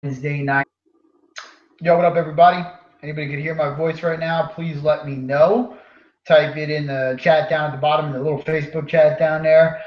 Wednesday night. Yo, what up, everybody? Anybody can hear my voice right now? Please let me know. Type it in the chat down at the bottom, the little Facebook chat down there.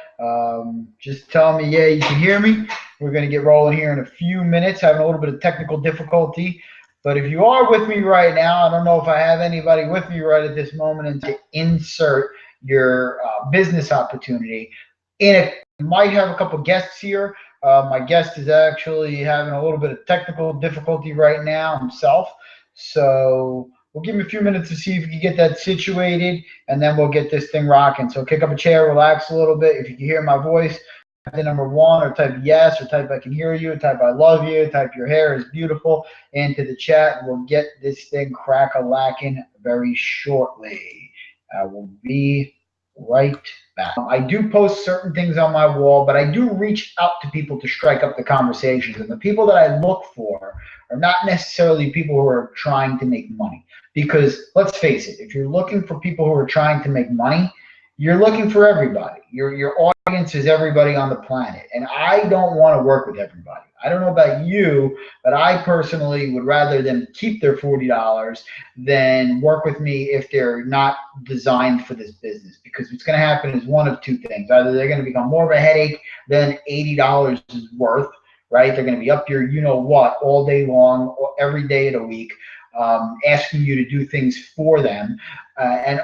Just tell me, yeah, you can hear me. We're going to get rolling here in a few minutes, having a little bit of technical difficulty. But if you are with me right now, I don't know if I have anybody with me right at this moment, and to insert your business opportunity in it. Might have a couple guests here. My guest is actually having a little bit of technical difficulty right now himself. So we'll give him a few minutes to see if we can get that situated, and then we'll get this thing rocking. So kick up a chair, relax a little bit. If you can hear my voice, type the number 1 or type yes or type I can hear you, type I love you, type your hair is beautiful into the chat. We'll get this thing crack-a-lacking very shortly. I will be right back. I do post certain things on my wall, but I do reach out to people to strike up the conversations. And the people that I look for are not necessarily people who are trying to make money. Because let's face it, if you're looking for people who are trying to make money, you're looking for everybody. Your audience is everybody on the planet. And I don't want to work with everybody. I don't know about you, but I personally would rather them keep their $40 than work with me if they're not designed for this business. Because what's going to happen is one of two things. Either they're going to become more of a headache than $80 is worth, right? They're going to be up your you-know-what all day long, every day of the week, asking you to do things for them. And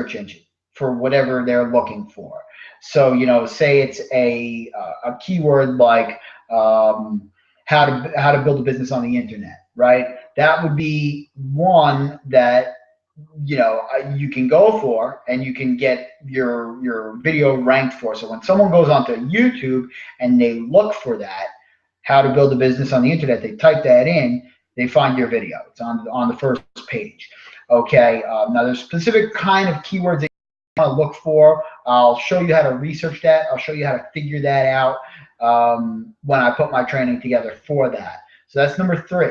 search engine for whatever they're looking for. So, say it's a keyword like how to build a business on the internet. right? That would be one that you can go for and you can get your video ranked for. So when someone goes onto YouTube and they look for that, how to build a business on the internet, they type that in, they find your video. It's on the first page. Okay. Now there's specific kind of keywords that you want to look for. I'll show you how to research that. I'll show you how to figure that out when I put my training together for that. So that's number 3.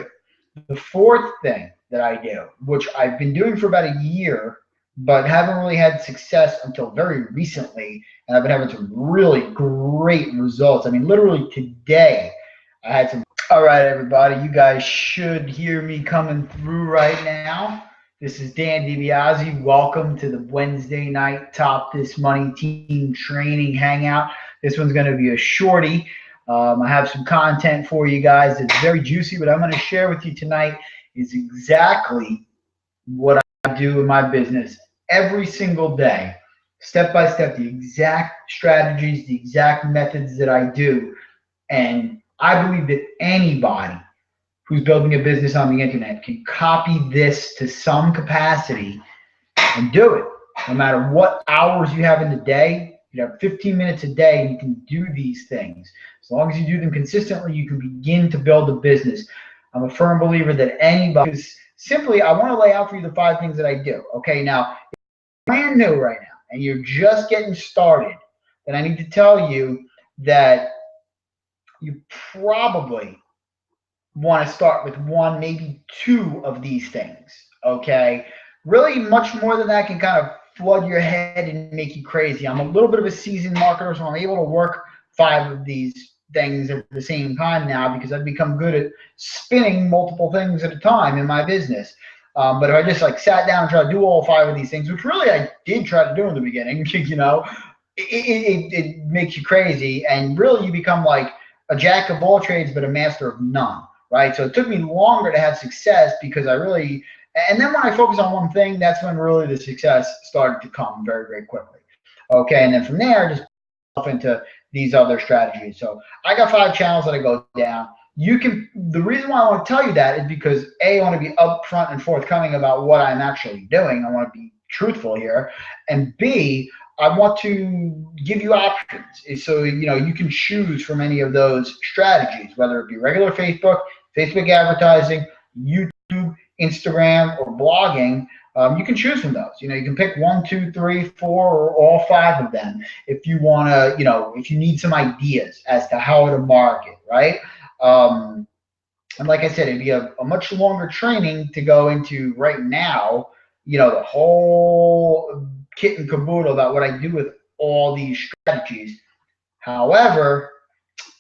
The 4th thing that I do, which I've been doing for about a year, but haven't really had success until very recently, and I've been having some really great results. I mean, literally today, I had some. All right, everybody, you guys should hear me coming through right now. This is Dan DiBiase. Welcome to the Wednesday night Top This Money Team Training Hangout. This one's going to be a shorty. I have some content for you guys that's very juicy, but I'm going to share with you tonight is exactly what I do in my business every single day, step by step, the exact strategies, the exact methods that I do. And I believe that anybody who's building a business on the internet can copy this to some capacity and do it. No matter what hours you have in the day, you have 15 minutes a day and you can do these things. As long as you do them consistently, you can begin to build a business. I'm a firm believer that anybody, because simply I want to lay out for you the 5 things that I do. Okay, now, if you're brand new right now and you're just getting started, then I need to tell you that you probably want to start with 1, maybe 2 of these things. Okay, really much more than that can kind of flood your head and make you crazy. I'm a little bit of a seasoned marketer, so I'm able to work 5 of these things at the same time now because I've become good at spinning multiple things at a time in my business. But if I just like sat down and tried to do all 5 of these things, which really I did try to do in the beginning, it makes you crazy, and really you become like a jack of all trades but a master of none, right? So it took me longer to have success because and then when I focus on one thing, that's when really the success started to come very, very quickly. Okay, and then from there, just into these other strategies. So I got 5 channels that I go down. The reason why I want to tell you that is because A, I want to be upfront and forthcoming about what I'm actually doing. I want to be truthful here. And B, I want to give you options. So, you can choose from any of those strategies, whether it be regular Facebook advertising, YouTube, Instagram, or blogging. You can choose from those. You can pick 1, 2, 3, 4, or all 5 of them if you want to, if you need some ideas as to how to market, right? And like I said, it'd be a much longer training to go into right now, the whole kit and caboodle about what I do with all these strategies. However,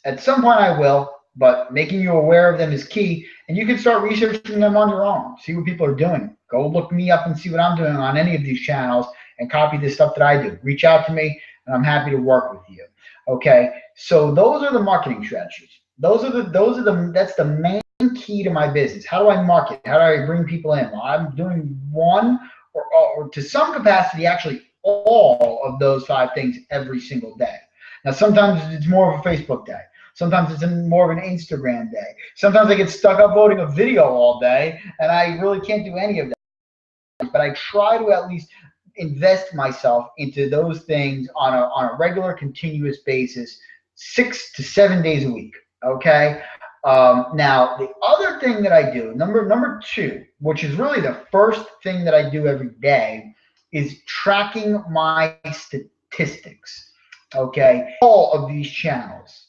at some point I will, but making you aware of them is key, and you can start researching them on your own. See what people are doing. Go look me up and see what I'm doing on any of these channels and copy the stuff that I do. Reach out to me, and I'm happy to work with you. Okay, so those are the marketing strategies. That's the main key to my business. How do I market? How do I bring people in? Well, I'm doing one or to some capacity, actually all of those 5 things every single day. Now, sometimes it's more of a Facebook day. Sometimes it's more of an Instagram day. Sometimes I get stuck uploading a video all day, and I really can't do any of that. But I try to at least invest myself into those things on a regular, continuous basis, 6 to 7 days a week. Okay. Now, the other thing that I do, number 2, which is really the first thing that I do every day, is tracking my statistics. Okay, all of these channels.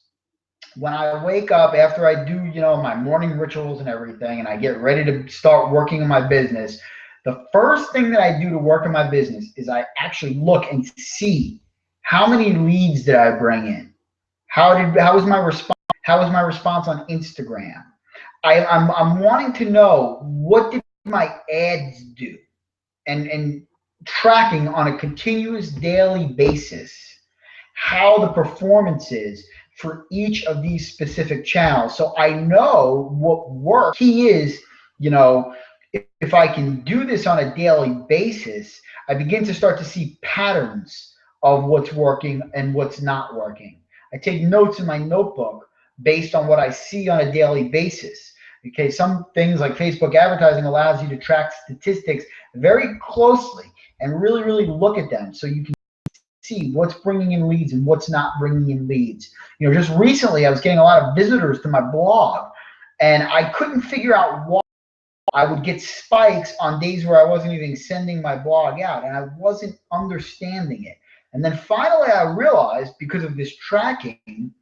When I wake up after I do, my morning rituals and everything, and I get ready to start working in my business, the first thing that I do to work in my business is I actually look and see how many leads did I bring in. How was my response? How was my response on Instagram? I'm wanting to know, what did my ads do, and tracking on a continuous daily basis how the performance is for each of these specific channels, so I know what works. Key is, if I can do this on a daily basis, I begin to start to see patterns of what's working and what's not working. I take notes in my notebook based on what I see on a daily basis. Okay, some things like Facebook advertising allows you to track statistics very closely and really, really look at them so you can see what's bringing in leads and what's not bringing in leads. You know, just recently I was getting a lot of visitors to my blog, and I couldn't figure out why I would get spikes on days where I wasn't even sending my blog out, and I wasn't understanding it. And then finally I realized, because of this tracking,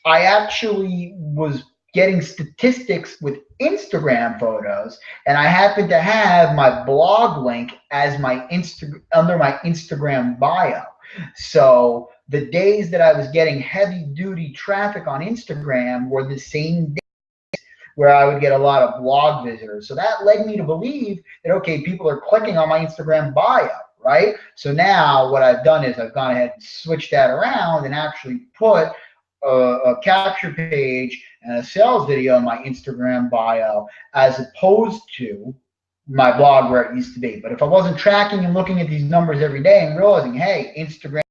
I actually was getting statistics with Instagram photos, and I happened to have my blog link as my under my Instagram bio. So the days that I was getting heavy duty traffic on Instagram were the same days where I would get a lot of blog visitors. So that led me to believe that, okay, people are clicking on my Instagram bio, right? So now what I've done is I've gone ahead and switched that around and actually put a capture page and a sales video in my Instagram bio, as opposed to my blog where it used to be. But if I wasn't tracking and looking at these numbers every day and realizing, hey, Instagram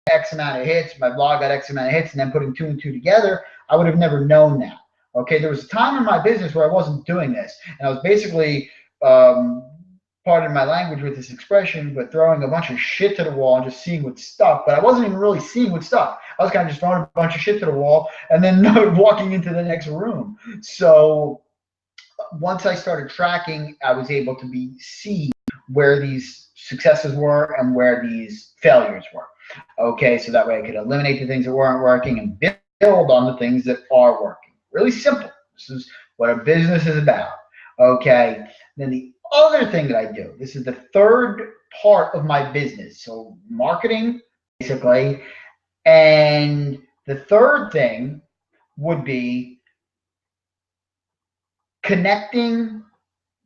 X amount of hits, my blog got X amount of hits, and then putting two and two together, I would have never known that. Okay, there was a time in my business where I wasn't doing this, and I was basically, pardon my language with this expression, but throwing a bunch of shit to the wall and just seeing what stuck. But I wasn't even really seeing what stuck. I was kind of just throwing a bunch of shit to the wall and then walking into the next room. So once I started tracking, I was able to see where these successes were and where these failures were. Okay, so that way I could eliminate the things that weren't working and build on the things that are working. Really simple. This is what a business is about. Okay, then the other thing that I do, this is the third part of my business. So marketing, basically. And the third thing would be connecting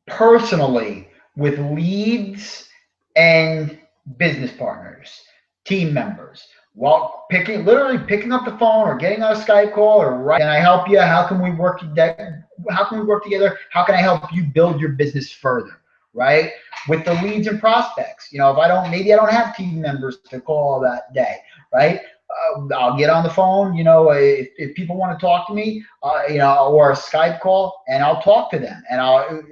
personally with leads and business partners, team members. While literally picking up the phone or getting on a Skype call or right, can I help you? How can we work together? How can we work together? How can I help you build your business further? Right? With the leads and prospects. You know, if maybe I don't have team members to call that day, right? I'll get on the phone, you know, if people want to talk to me, you know, or a Skype call, and I'll talk to them. And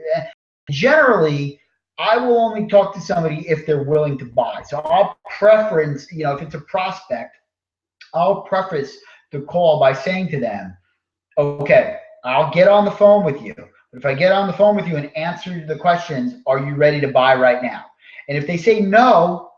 generally, I will only talk to somebody if they're willing to buy. So I'll preference, you know, if it's a prospect, I'll preface the call by saying to them, okay, I'll get on the phone with you. But if I get on the phone with you and answer the questions, are you ready to buy right now? And if they say no,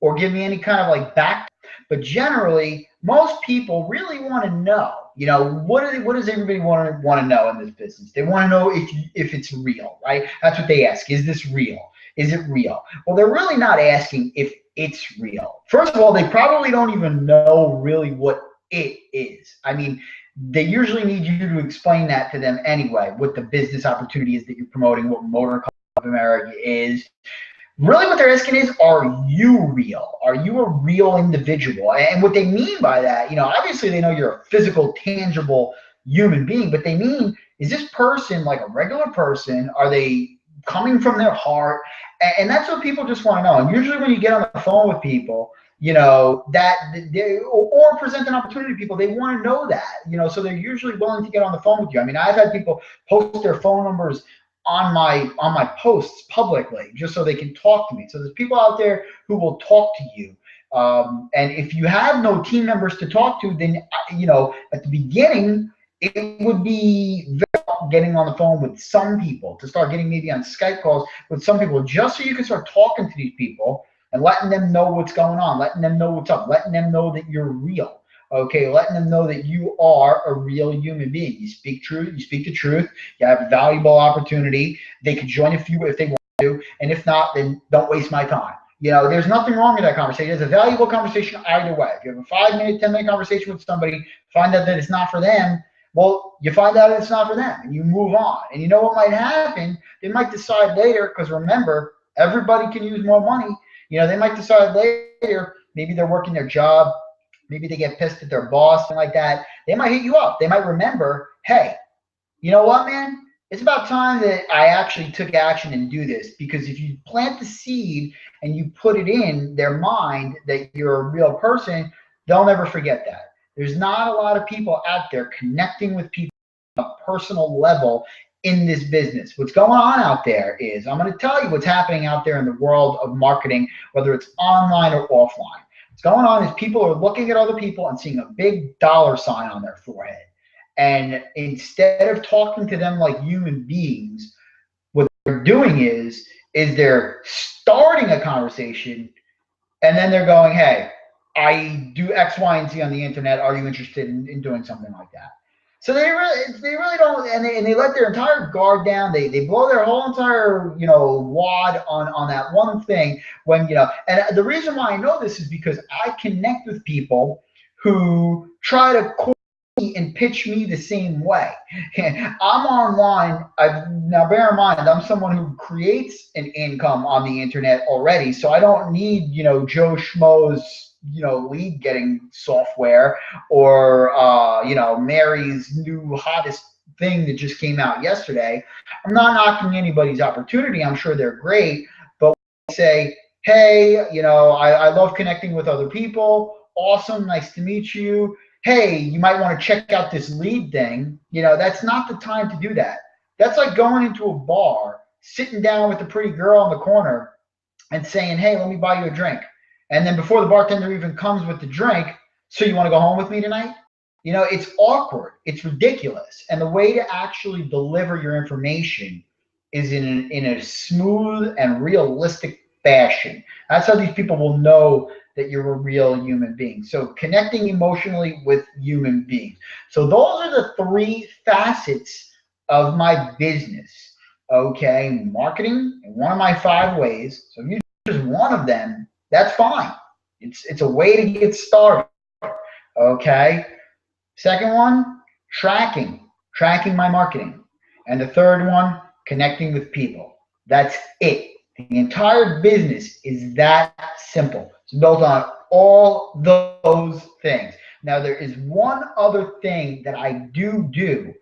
or give me any kind of like back, but generally, most people really want to know, you know, what does everybody want to know in this business? They want to know if it's real, right? That's what they ask. Is this real? Is it real? Well, they're really not asking if it's real. First of all, they probably don't even know really what it is. I mean, they usually need you to explain that to them anyway, what the business opportunity is that you're promoting, what Motor Club of America is. Really what they're asking is, are you real? Are you a real individual? And what they mean by that, you know, obviously they know you're a physical, tangible human being, but they mean, is this person like a regular person? Are they coming from their heart? And that's what people just want to know. And usually when you get on the phone with people, you know, that they, or present an opportunity to people, they want to know that, you know, so they're usually willing to get on the phone with you. I mean, I've had people post their phone numbers on my posts publicly just so they can talk to me. So there's people out there who will talk to you. And if you have no team members to talk to, then, you know, at the beginning, it would be getting on the phone with some people, to start getting maybe on Skype calls with some people, just so you can start talking to these people and letting them know what's going on, letting them know what's up, letting them know that you're real. Okay, letting them know that you are a real human being. You speak truth, you speak the truth, you have a valuable opportunity. They could join if they want to, and if not, then don't waste my time. You know, there's nothing wrong with that conversation. It's a valuable conversation either way. If you have a 5-minute, 10-minute conversation with somebody, find out that it's not for them, well, you find out it's not for them, and you move on. And you know what might happen? They might decide later, because remember, everybody can use more money. You know, they might decide later, maybe they're working their job, maybe they get pissed at their boss, and like that. They might hit you up. They might remember, hey, you know what, man? It's about time that I actually took action and do this, because if you plant the seed and you put it in their mind that you're a real person, they'll never forget that. There's not a lot of people out there connecting with people on a personal level in this business. What's going on out there is, I'm going to tell you what's happening out there in the world of marketing, whether it's online or offline. What's going on is people are looking at other people and seeing a big dollar sign on their forehead. And instead of talking to them like human beings, what they're doing is they're starting a conversation, and then they're going, hey, I do X, Y, and Z on the internet. Are you interested in doing something like that? So they really don't, and they let their entire guard down. They blow their whole entire wad on that one thing. When and the reason why I know this is because I connect with people who try to call me and pitch me the same way. I'm online. Now bear in mind, I'm someone who creates an income on the internet already, so I don't need Joe Schmo's lead getting software, or Mary's new hottest thing that just came out yesterday. I'm not knocking anybody's opportunity. I'm sure they're great, but when I say, hey, I love connecting with other people. Awesome, nice to meet you. Hey, you might want to check out this lead thing. That's not the time to do that. That's like going into a bar, sitting down with a pretty girl in the corner and saying, hey, let me buy you a drink. And then before the bartender even comes with the drink, so you want to go home with me tonight? It's awkward. It's ridiculous. And the way to actually deliver your information is in a smooth and realistic fashion. That's how these people will know that you're a real human being. So connecting emotionally with human beings. So those are the 3 facets of my business. Okay, marketing in one of my 5 ways. So if you choose one of them, that's fine. It's a way to get started. Okay. Second one, tracking my marketing. And the third one, connecting with people. That's it. The entire business is that simple. It's built on all those things. Now, there is one other thing that I do,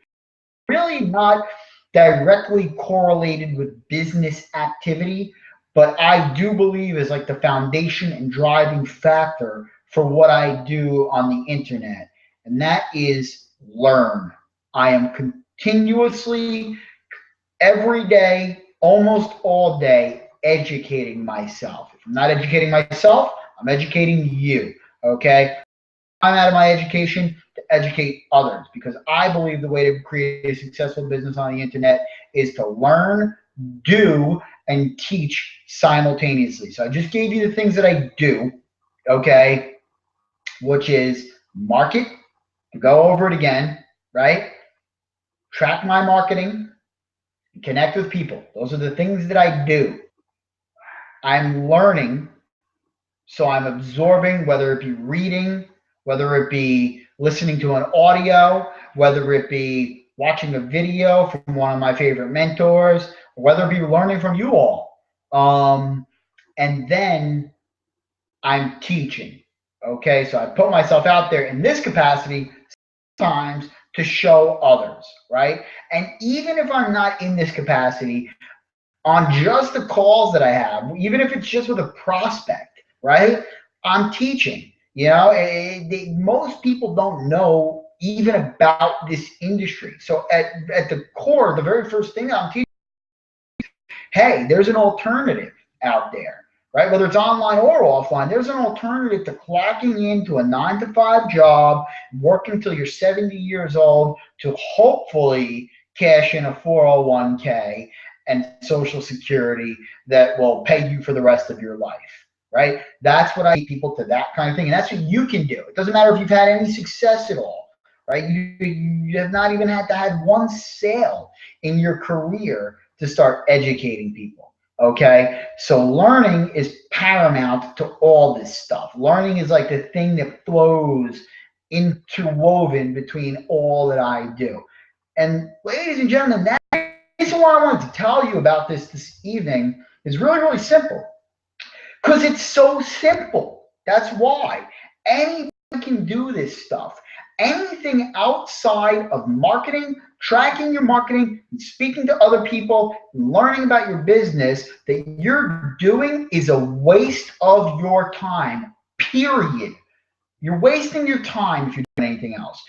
really not directly correlated with business activity, but I do believe is like the foundation and driving factor for what I do on the internet, and that is learn. I am continuously, every day, almost all day, educating myself. If I'm not educating myself, I'm educating you. Okay? I'm out of my education to educate others, because I believe the way to create a successful business on the internet is to learn, do, and teach simultaneously. So I just gave you the things that I do, okay, which is market, to go over it again, right? Track my marketing, connect with people. Those are the things that I do. I'm learning, so I'm absorbing, whether it be reading, whether it be listening to an audio, whether it be watching a video from one of my favorite mentors, whether it be learning from you all. And then I'm teaching. Okay, so I put myself out there in this capacity sometimes to show others, right? And even if I'm not in this capacity, on just the calls that I have, even if it's just with a prospect, right? I'm teaching. Most people don't know even about this industry. So at the core, the very first thing that I'm teaching, hey, there's an alternative out there, right? Whether it's online or offline, there's an alternative to clocking into a 9-to-5 job, working until you're 70 years old to hopefully cash in a 401k and Social Security that will pay you for the rest of your life, right? That's what I lead people to, that kind of thing. And that's what you can do. It doesn't matter if you've had any success at all, right? You have not even had to have one sale in your career to start educating people, okay? So learning is paramount to all this stuff. Learning is like the thing that flows interwoven between all that I do. And ladies and gentlemen, that reason why I wanted to tell you about this evening is really, really simple. Because it's so simple. That's why. Anybody can do this stuff. Anything outside of marketing, tracking your marketing, and speaking to other people, and learning about your business that you're doing is a waste of your time, period. You're wasting your time if you're doing anything else.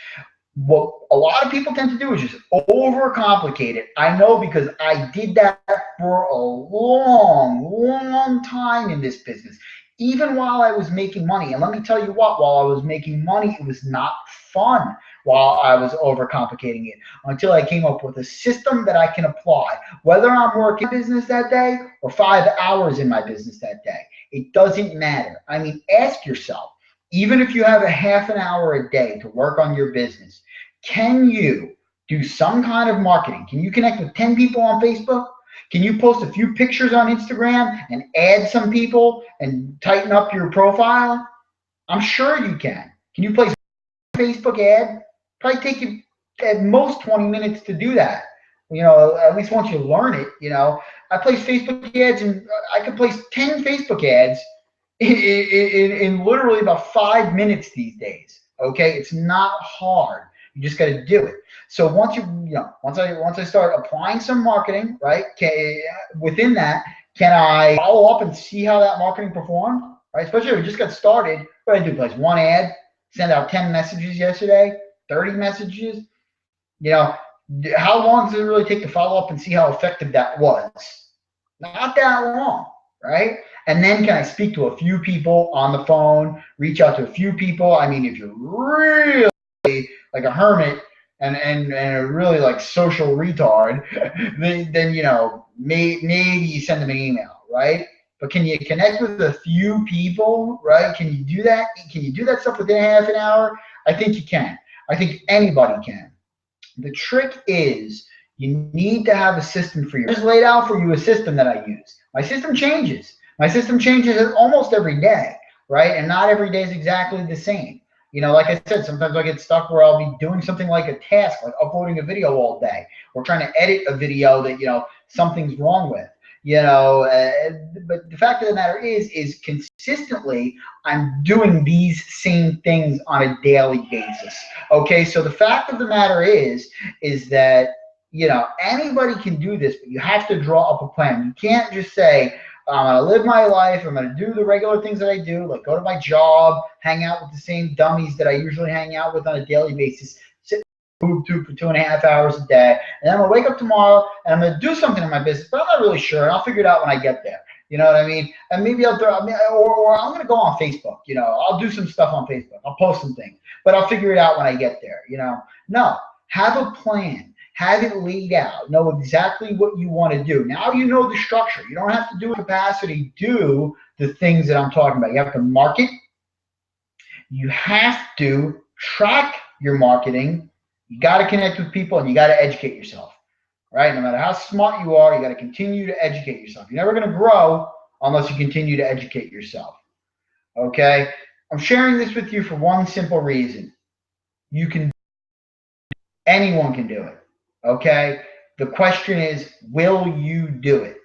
what a lot of people tend to do is just overcomplicate it. I know because I did that for a long time in this business, even while I was making money. And let me tell you what, while I was making money, it was not fun while I was overcomplicating it until I came up with a system that I can apply, whether I'm working business that day or 5 hours in my business that day. It doesn't matter. I mean, ask yourself, even if you have a half an hour a day to work on your business, can you do some kind of marketing? Can you connect with 10 people on Facebook? Can you post a few pictures on Instagram and add some people and tighten up your profile? I'm sure you can. Can you place a Facebook ad? Probably take you at most 20 minutes to do that. At least once you learn it, I place Facebook ads and I could place 10 Facebook ads in literally about 5 minutes these days. Okay, it's not hard. You just got to do it. So once I start applying some marketing, right? Within that, can I follow up and see how that marketing performed? Right, especially if we just got started. What I do, place one ad, send out 10 messages yesterday, 30 messages. You know, how long does it really take to follow up and see how effective that was? Not that long, right? And then can I speak to a few people on the phone, reach out to a few people? I mean, if you're really like a hermit and a really like social retard, then maybe you send them an email, right? But can you connect with a few people, right? Can you do that? Can you do that stuff within half an hour? I think you can. I think anybody can. The trick is you need to have a system for you. I just laid out for you a system that I use. My system changes. My system changes almost every day, right? And not every day is exactly the same. Like I said, sometimes I get stuck where I'll be doing something like a task, like uploading a video all day, or trying to edit a video that something's wrong with. But the fact of the matter is consistently I'm doing these same things on a daily basis. Okay, so the fact of the matter is that anybody can do this, but you have to draw up a plan. You can't just say, I'm going to live my life. I'm going to do the regular things that I do, like go to my job, hang out with the same dummies that I usually hang out with on a daily basis, sit for 2.5 hours a day, and then I'm going to wake up tomorrow and I'm going to do something in my business, but I'm not really sure, and I'll figure it out when I get there. You know what I mean? And maybe or I'm going to go on Facebook. I'll do some stuff on Facebook. I'll post some things, but I'll figure it out when I get there. No, have a plan. Have it laid out. Know exactly what you want to do. Now you know the structure. You don't have to do capacity. Do the things that I'm talking about. You have to market. You have to track your marketing. You got to connect with people, and you got to educate yourself. Right? No matter how smart you are, you got to continue to educate yourself. You're never going to grow unless you continue to educate yourself. Okay? I'm sharing this with you for one simple reason. Anyone can do it. Okay? The question is, will you do it?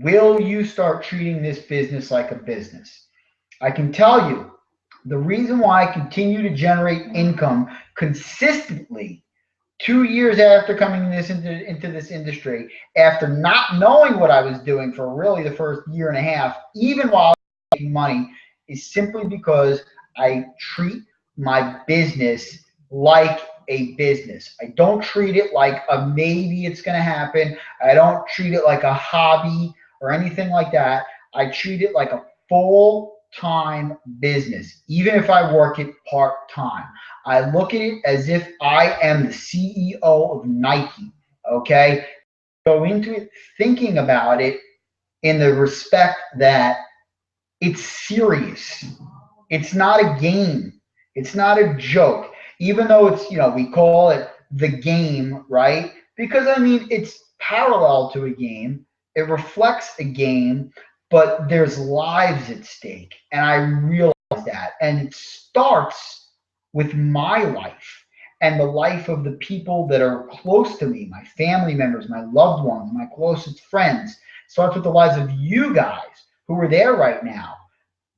Will you start treating this business like a business? I can tell you the reason why I continue to generate income consistently 2 years after coming into this industry, after not knowing what I was doing for really the first year and a half, even while I was making money, is simply because I treat my business like a business. I don't treat it like a maybe it's going to happen. I don't treat it like a hobby or anything like that. I treat it like a full-time business, even if I work it part-time. I look at it as if I am the CEO of Nike, okay? Go into it thinking about it in the respect that it's serious. It's not a game. It's not a joke. Even though it's, we call it the game, right? Because, it's parallel to a game. It reflects a game, but there's lives at stake. And I realize that. And it starts with my life and the life of the people that are close to me, my family members, my loved ones, my closest friends. It starts with the lives of you guys who are there right now.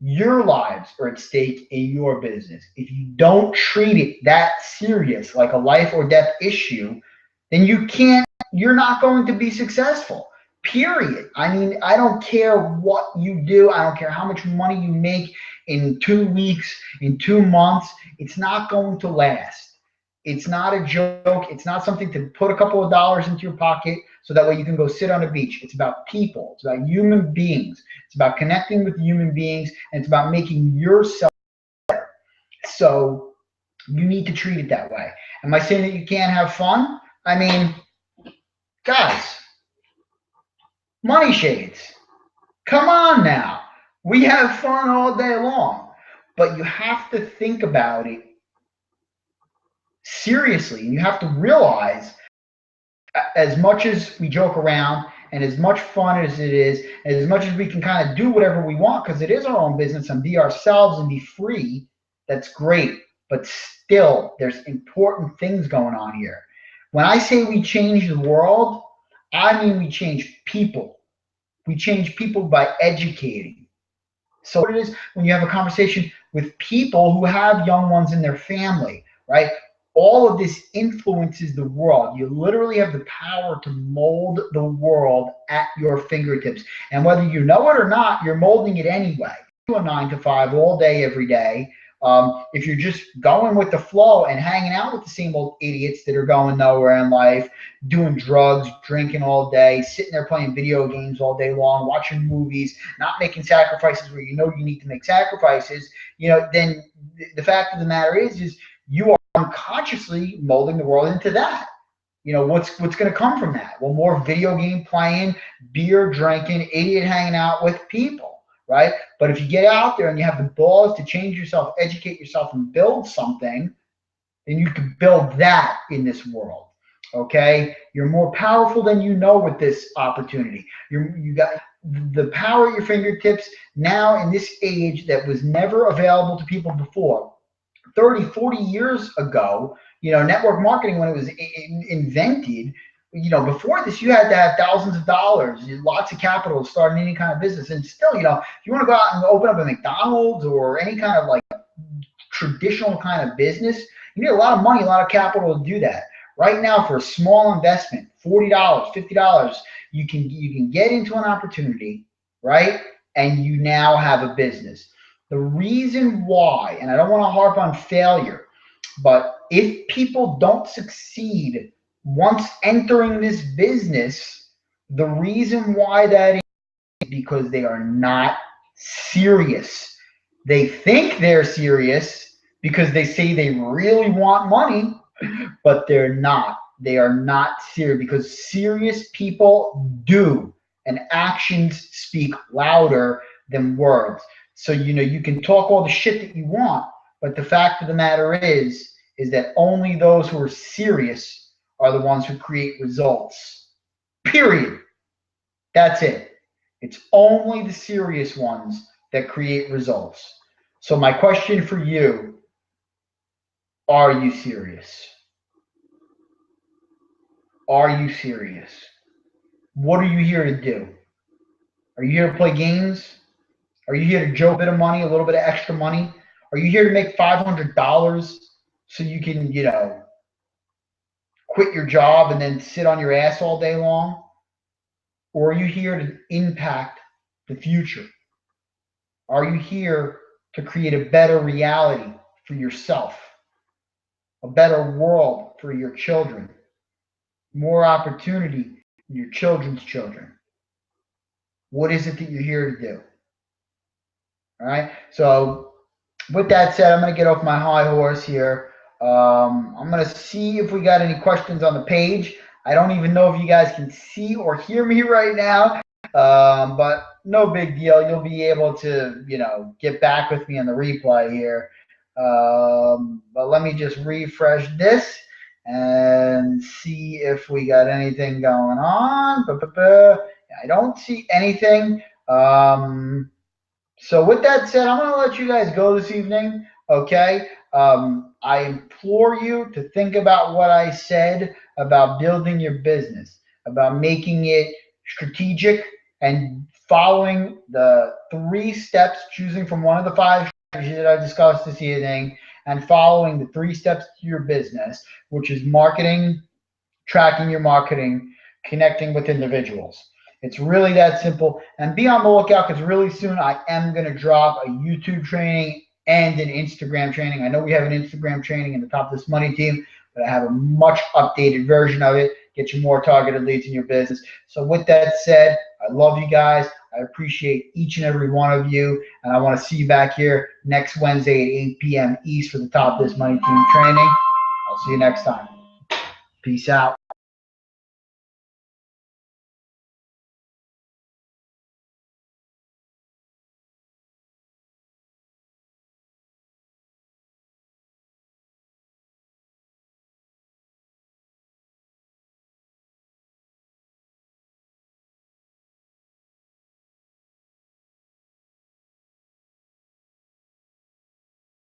Your lives are at stake in your business. If you don't treat it that serious, like a life or death issue, then you're not going to be successful. Period. I don't care what you do. I don't care how much money you make in 2 weeks, in 2 months. It's not going to last. It's not a joke. It's not something to put a couple of dollars into your pocket so that way you can go sit on a beach. It's about people. It's about human beings. It's about connecting with human beings, and it's about making yourself better. So you need to treat it that way. Am I saying that you can't have fun? I mean, guys, money shades. Come on now. We have fun all day long. But you have to think about it seriously. And you have to realize, as much as we joke around and as much fun as it is, as much as we can kind of do whatever we want because it is our own business and be ourselves and be free, that's great. But still, there's important things going on here. When I say we change the world, I mean we change people. We change people by educating. So what it is when you have a conversation with people who have young ones in their family, right? All of this influences the world. You literally have the power to mold the world at your fingertips. And whether you know it or not, you're molding it anyway. Do a 9 to 5 all day, every day. If you're just going with the flow and hanging out with the same old idiots that are going nowhere in life, doing drugs, drinking all day, sitting there playing video games all day long, watching movies, not making sacrifices where you know you need to make sacrifices, then the fact of the matter is you are unconsciously molding the world into that. What's going to come from that? Well, more video game playing, beer drinking, idiot hanging out with people. Right? But if you get out there and you have the balls to change yourself, educate yourself, and build something, then you can build that in this world. Okay? You're more powerful than you know with this opportunity. You got the power at your fingertips now in this age that was never available to people before. 30, 40 years ago, network marketing, when it was invented, before this, you had to have thousands of dollars, lots of capital to start any kind of business. And still, if you want to go out and open up a McDonald's or any kind of like traditional kind of business, you need a lot of money, a lot of capital to do that. Right now, for a small investment, $40, $50, you can get into an opportunity, right? And you now have a business. The reason why, and I don't want to harp on failure, but if people don't succeed once entering this business, the reason why that is because they are not serious. They think they're serious because they say they really want money, but they're not. They are not serious because serious people do, and actions speak louder than words. So, you can talk all the shit that you want, but the fact of the matter is that only those who are serious are the ones who create results. Period. That's it. It's only the serious ones that create results. So my question for you, are you serious? Are you serious? What are you here to do? Are you here to play games? Are you here to joke a bit of money, a little bit of extra money? Are you here to make $500 so you can, quit your job and then sit on your ass all day long? Or are you here to impact the future? Are you here to create a better reality for yourself, a better world for your children, more opportunity for your children's children? What is it that you're here to do? All right. So with that said, I'm going to get off my high horse here. I'm going to see if we got any questions on the page. I don't even know if you guys can see or hear me right now, but no big deal. You'll be able to, get back with me on the replay here. But let me just refresh this and see if we got anything going on. I don't see anything. So with that said, I'm going to let you guys go this evening, okay? I implore you to think about what I said about building your business, about making it strategic and following the 3 steps, choosing from one of the 5 strategies that I discussed this evening, and following the 3 steps to your business, which is marketing, tracking your marketing, connecting with individuals. It's really that simple. And be on the lookout because really soon I am going to drop a YouTube training and an Instagram training. I know we have an Instagram training in the Top of This Money team. but I have a much updated version of it, get you more targeted leads in your business. So with that said, I love you guys. I appreciate each and every one of you, and I want to see you back here next Wednesday at 8 p.m. East for the Top This Money Team training. I'll see you next time. Peace out.